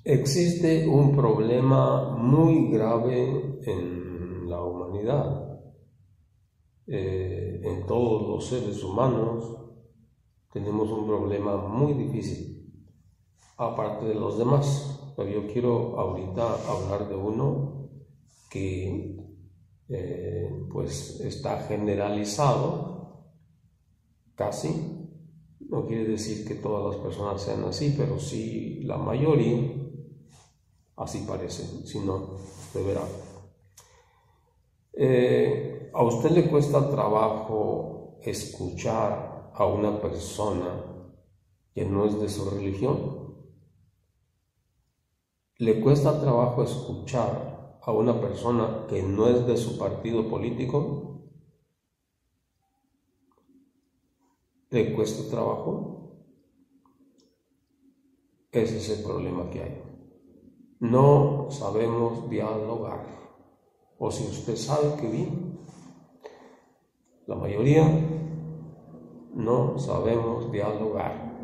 Existe un problema muy grave en la humanidad, en todos los seres humanos tenemos un problema muy difícil, aparte de los demás, pero yo quiero ahorita hablar de uno que pues está generalizado, casi. No quiere decir que todas las personas sean así, pero sí la mayoría. Así parece, si no, de verá. ¿A usted le cuesta trabajo escuchar a una persona que no es de su religión? ¿Le cuesta trabajo escuchar a una persona que no es de su partido político? ¿Le cuesta trabajo? Ese es el problema que hay. No sabemos dialogar, o si usted sabe que bien, la mayoría no sabemos dialogar,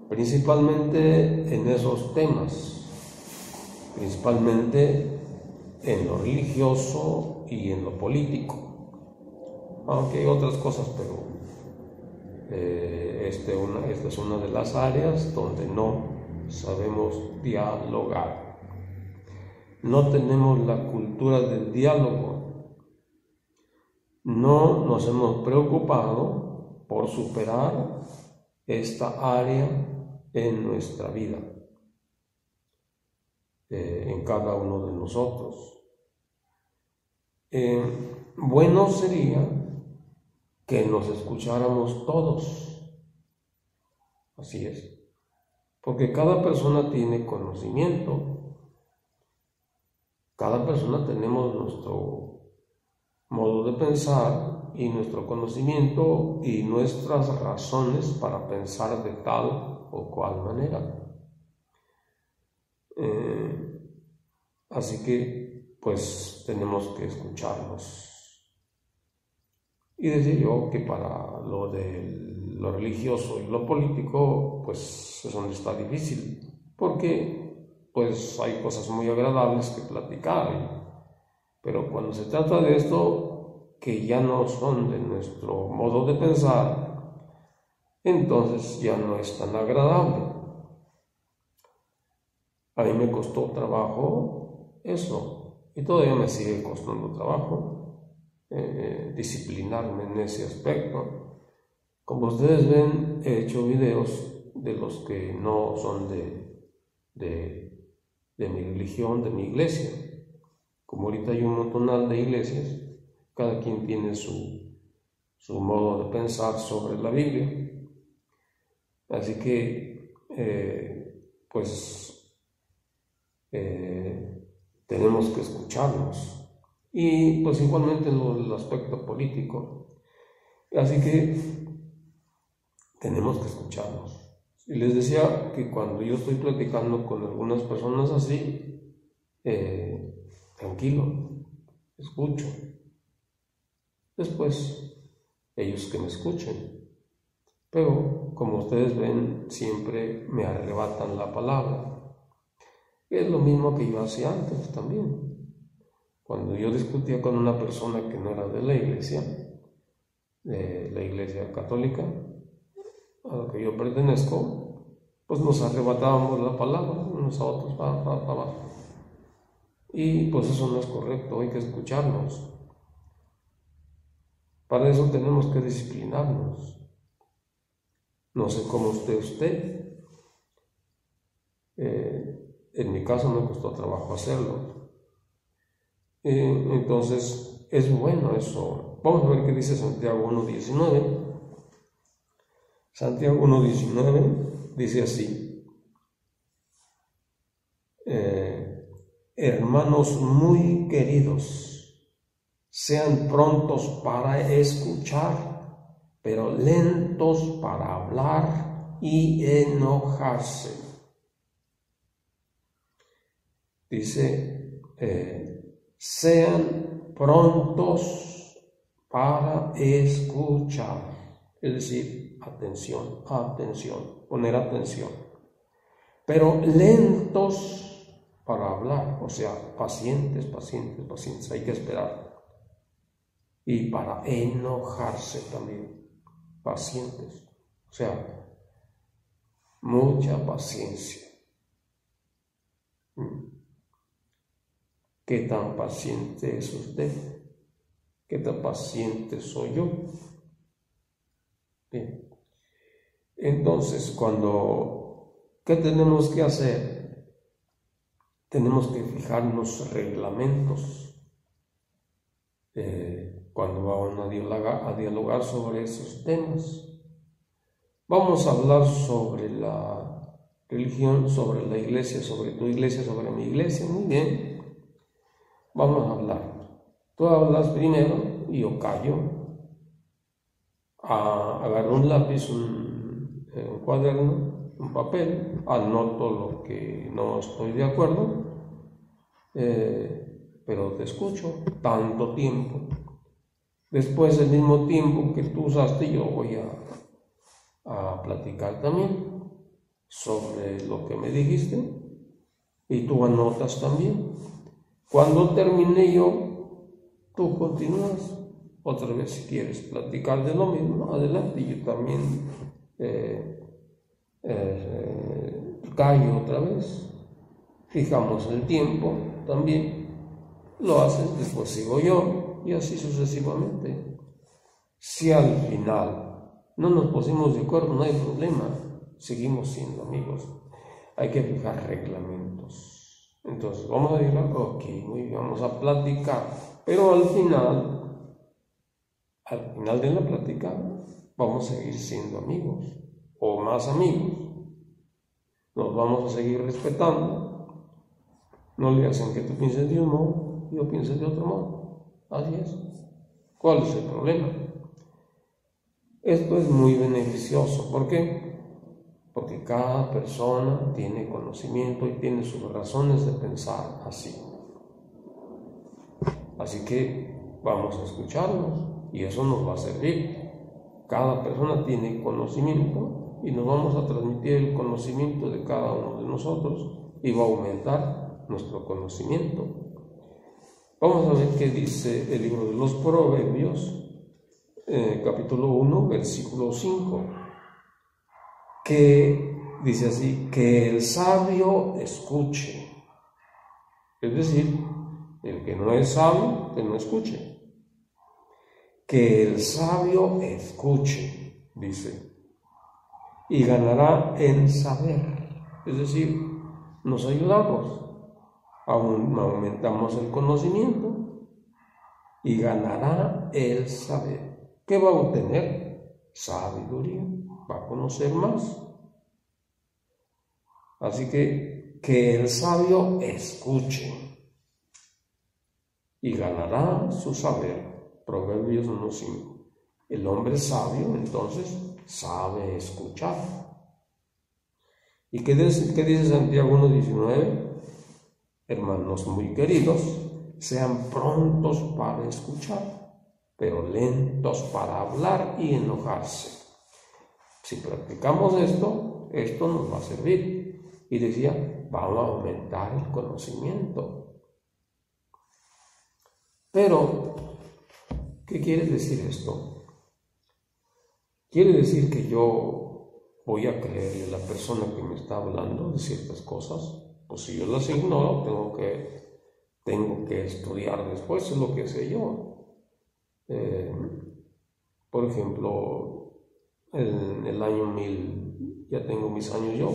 principalmente en esos temas, principalmente en lo religioso y en lo político, aunque hay otras cosas, pero esta es una de las áreas donde no sabemos dialogar. No tenemos la cultura del diálogo. No nos hemos preocupado por superar esta área en nuestra vida, en cada uno de nosotros. Bueno sería que nos escucháramos todos. Así es. Porque cada persona tiene conocimiento, cada persona tenemos nuestro modo de pensar y nuestro conocimiento y nuestras razones para pensar de tal o cual manera. Así que, pues, tenemos que escucharnos. Y decía yo que para lo religioso y lo político, pues es donde está difícil, porque pues hay cosas muy agradables que platicar, pero cuando se trata de esto que ya no son de nuestro modo de pensar, entonces ya no es tan agradable. A mí me costó trabajo eso, y todavía me sigue costando trabajo disciplinarme en ese aspecto. Como ustedes ven, he hecho videos de los que no son de mi religión, de mi iglesia. Como ahorita hay un montonal de iglesias, cada quien tiene su modo de pensar sobre la Biblia. Así que, tenemos que escucharnos. Y pues igualmente en el aspecto político. Así que tenemos que escucharnos. Y les decía que cuando yo estoy platicando con algunas personas así, tranquilo, escucho. Después, ellos que me escuchen. Pero, como ustedes ven, siempre me arrebatan la palabra. Es lo mismo que yo hacía antes también. Cuando yo discutía con una persona que no era de la iglesia católica, a la que yo pertenezco, pues nos arrebatábamos la palabra unos a otros, para. Y pues eso no es correcto, hay que escucharnos. Para eso tenemos que disciplinarnos. No sé cómo usted. En mi caso me costó trabajo hacerlo. Entonces es bueno eso. Vamos a ver qué dice Santiago 1:19. Santiago 1:19 dice así: hermanos muy queridos, sean prontos para escuchar, pero lentos para hablar y enojarse. Dice, sean prontos para escuchar, es decir, atención, poner atención. pero lentos para hablar, o sea, pacientes, hay que esperar. Y para enojarse también, pacientes, o sea, mucha paciencia. ¿Qué tan paciente es usted? ¿Qué tan paciente soy yo? Bien. Entonces, ¿qué tenemos que hacer? Tenemos que fijarnos reglamentos. Cuando vamos a dialogar sobre esos temas. Vamos a hablar sobre la religión, sobre la iglesia, sobre tu iglesia, sobre mi iglesia. Muy bien. Vamos a hablar. Tú hablas primero y yo callo. Agarro un lápiz, un cuaderno, un papel, anoto lo que no estoy de acuerdo, pero te escucho tanto tiempo. Después, el mismo tiempo que tú usaste, yo voy a platicar también sobre lo que me dijiste y tú anotas también. Cuando termine yo, tú continúas otra vez. Si quieres platicar de lo mismo, adelante. Yo también callo otra vez. Fijamos el tiempo también. Lo haces, después sigo yo y así sucesivamente. Si al final no nos pusimos de acuerdo, no hay problema. Seguimos siendo amigos. Hay que fijar reglamentos. Entonces, vamos a decir, ok, muy bien, vamos a platicar, pero al final de la plática, vamos a seguir siendo amigos, o más amigos. Nos vamos a seguir respetando. No le hacen que tú pienses de un modo, yo piense de otro modo. Así es. ¿Cuál es el problema? Esto es muy beneficioso. ¿Por qué? Porque cada persona tiene conocimiento y tiene sus razones de pensar así. Así que vamos a escucharnos y eso nos va a servir. Cada persona tiene conocimiento y nos vamos a transmitir el conocimiento de cada uno de nosotros y va a aumentar nuestro conocimiento. Vamos a ver qué dice el libro de los Proverbios, capítulo 1, versículo 5. Que dice así, que el sabio escuche. Es decir, el que no es sabio, que no escuche. Que el sabio escuche, dice, y ganará en saber. Es decir, nos ayudamos, aumentamos el conocimiento y ganará el saber. ¿Qué va a obtener? Sabiduría. Va a conocer más. Así que el sabio escuche y ganará su saber. Proverbios 1:5. El hombre sabio entonces sabe escuchar. ¿Y qué dice Santiago 1:19? Hermanos muy queridos, sean prontos para escuchar, pero lentos para hablar y enojarse. Si practicamos esto nos va a servir. Y decía, vamos a aumentar el conocimiento. Pero, ¿qué quiere decir esto? Quiere decir que yo voy a creerle a la persona que me está hablando de ciertas cosas. Pues si yo las ignoro, tengo que estudiar después, es lo que sé yo. Por ejemplo, en el año 1000, ya tengo mis años yo,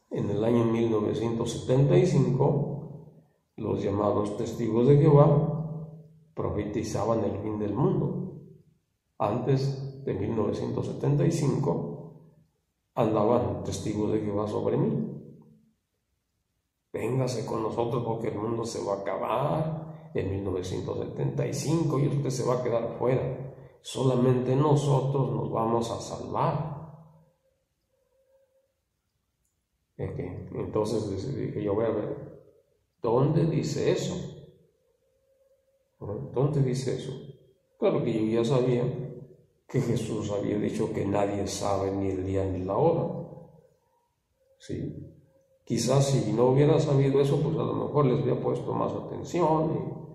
en el año 1975, los llamados testigos de Jehová profetizaban el fin del mundo. Antes de 1975, andaban testigos de Jehová sobre mí. Véngase con nosotros porque el mundo se va a acabar en 1975 y usted se va a quedar fuera. Solamente nosotros nos vamos a salvar. Entonces dije, yo voy a ver, ¿dónde dice eso? ¿Dónde dice eso? Claro que yo ya sabía que Jesús había dicho que nadie sabe ni el día ni la hora. ¿Sí? Quizás si no hubiera sabido eso, pues a lo mejor les hubiera puesto más atención,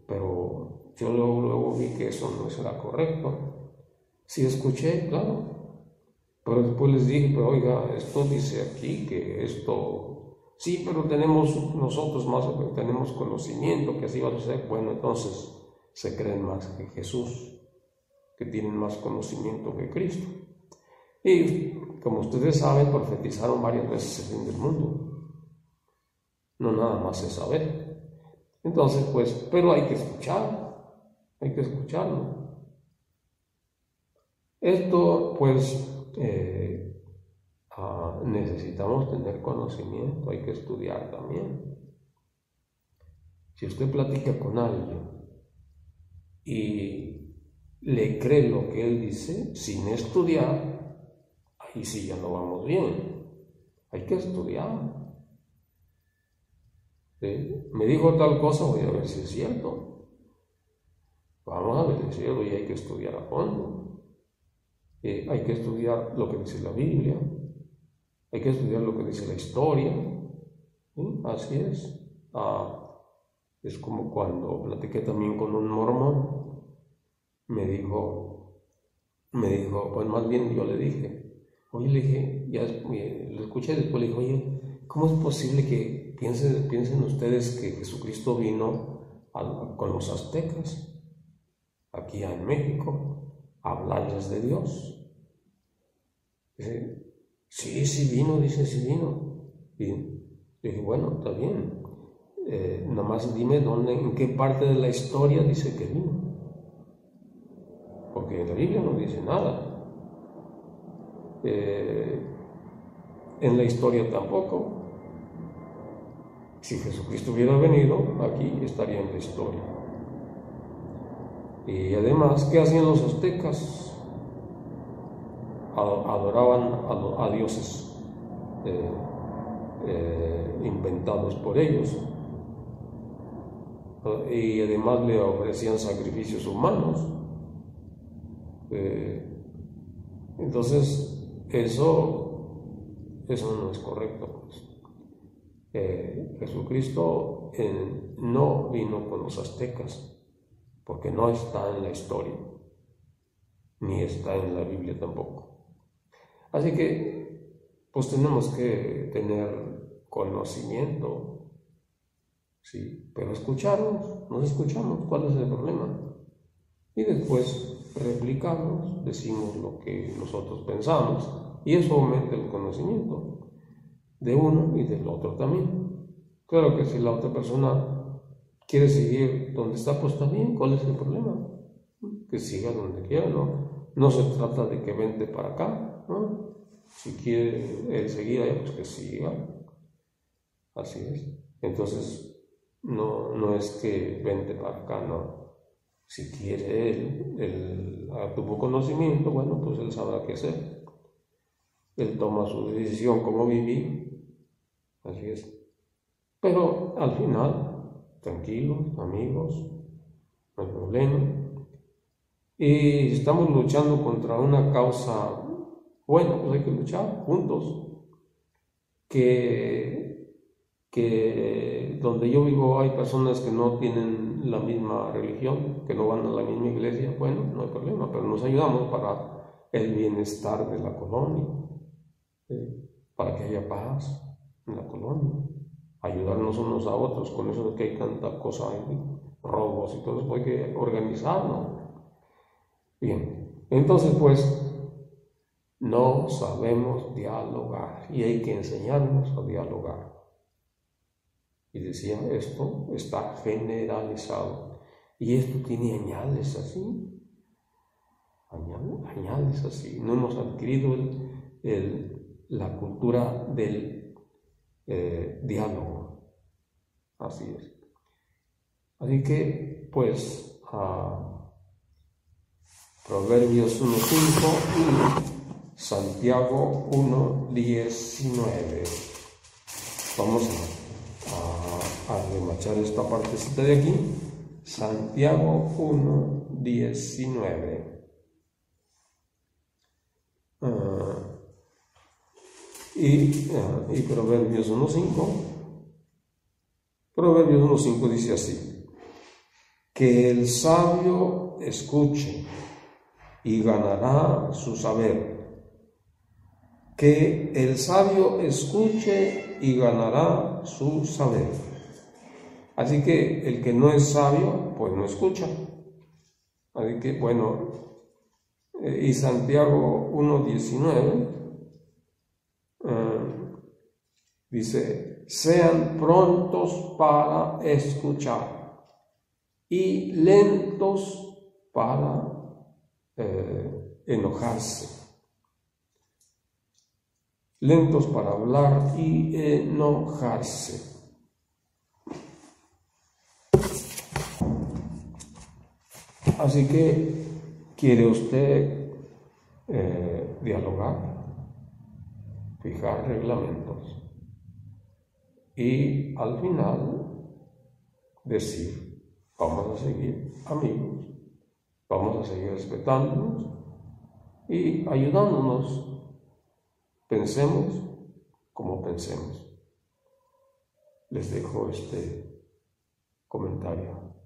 pero yo luego vi que eso no era correcto. Sí escuché, claro, pero después les dije, pero oiga, esto dice aquí que esto, sí, pero nosotros tenemos conocimiento que así va a suceder. Bueno, entonces se creen más que Jesús, que tienen más conocimiento que Cristo. Y como ustedes saben, profetizaron varias veces el fin del mundo. No nada más es saber. Entonces, pues, pero hay que escucharlo. Esto, pues, necesitamos tener conocimiento, hay que estudiar también. Si usted platica con alguien y le cree lo que él dice sin estudiar, ahí sí ya no vamos bien. Hay que estudiar. ¿Sí? Me dijo tal cosa, voy a ver si es cierto. Vamos a ver si es cierto, y hay que estudiar a fondo. Hay que estudiar lo que dice la Biblia. Hay que estudiar lo que dice la historia. ¿Sí? Así es. Es como cuando platiqué también con un mormón. Me dijo, pues más bien yo le dije, oye, le dije, ya lo escuché después, le dije, oye, ¿cómo es posible que piensen ustedes que Jesucristo vino con los aztecas, aquí en México, a hablarles de Dios? Dice, sí vino, dice, sí vino. Y dije, bueno, está bien, nomás dime en qué parte de la historia dice que vino. Porque en la Biblia no dice nada. En la historia tampoco. Si Jesucristo hubiera venido, aquí estaría en la historia. Y además, ¿qué hacían los aztecas? Adoraban a dioses inventados por ellos. Y además le ofrecían sacrificios humanos. Entonces, eso no es correcto, pues. Jesucristo no vino con los aztecas, porque no está en la historia, ni está en la Biblia tampoco. Así que, pues tenemos que tener conocimiento, sí, pero nos escuchamos, ¿cuál es el problema? Y después replicamos, decimos lo que nosotros pensamos, y eso aumenta el conocimiento de uno y del otro también. Claro que si la otra persona quiere seguir donde está, pues también, ¿cuál es el problema? Que siga donde quiera, ¿no? No se trata de que vente para acá, ¿no? Si quiere seguir allá, pues que siga. Así es. Entonces, no es que vente para acá, no. Si quiere él tuvo conocimiento, bueno, pues él sabrá qué hacer. Él toma su decisión cómo vivir, así es. Pero al final, tranquilos, amigos, no hay problema. Y estamos luchando contra una causa, bueno, pues hay que luchar juntos. Que donde yo vivo hay personas que no tienen la misma religión, que no van a la misma iglesia, bueno, no hay problema, pero nos ayudamos para el bienestar de la colonia, para que haya paz en la colonia, ayudarnos unos a otros, con eso de que hay tanta cosa, robos y todo eso, hay que organizarnos. Bien, entonces pues no sabemos dialogar y hay que enseñarnos a dialogar. Y decía, esto está generalizado. Y esto tiene añades así. Añades así. No hemos adquirido la cultura del diálogo. Así es. Así que, pues, Proverbios 1:5 y Santiago 1:19. Vamos a remachar esta partecita de aquí. Santiago 1:19. Y Proverbios 1.5. Proverbios 1.5 dice así: que el sabio escuche y ganará su saber. Que el sabio escuche y ganará su saber. Así que el que no es sabio, pues no escucha. Así que, bueno, y Santiago 1.19 dice: sean prontos para escuchar y lentos para enojarse. Lentos para hablar y enojarse. Así que, ¿quiere usted dialogar? Fijar reglamentos y al final decir: vamos a seguir amigos, vamos a seguir respetándonos y ayudándonos. Pensemos como pensemos. Les dejo este comentario.